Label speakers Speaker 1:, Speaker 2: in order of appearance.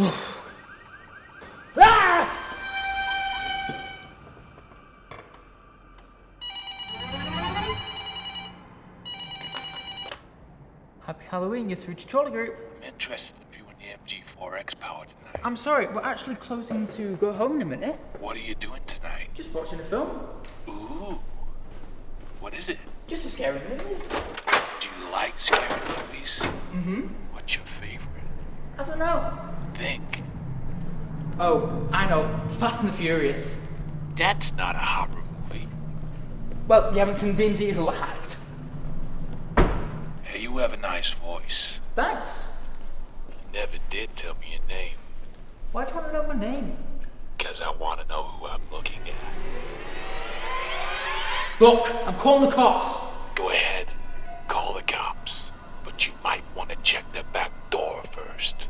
Speaker 1: Ah! Happy Halloween, you're through to Chorley Group.
Speaker 2: I'm interested in viewing the MG4X power tonight.
Speaker 1: I'm sorry, we're actually closing to go home in a minute.
Speaker 2: What are you doing tonight?
Speaker 1: Just watching a film.
Speaker 2: Ooh. What is it?
Speaker 1: Just a scary movie.
Speaker 2: Do you like scary movies?
Speaker 1: Mm-hmm.
Speaker 2: What's your favorite?
Speaker 1: I don't know.
Speaker 2: Think.
Speaker 1: Oh, I know. Fast and the Furious.
Speaker 2: That's not a horror movie.
Speaker 1: Well, you haven't seen Vin Diesel hacked.
Speaker 2: Hey, you have a nice voice.
Speaker 1: Thanks.
Speaker 2: You never did tell me your name.
Speaker 1: Why do you want to know my name?
Speaker 2: 'Cause I want to know who I'm looking at.
Speaker 1: Look, I'm calling the cops.
Speaker 2: Go ahead. Call the cops. But you might want to check the back door first.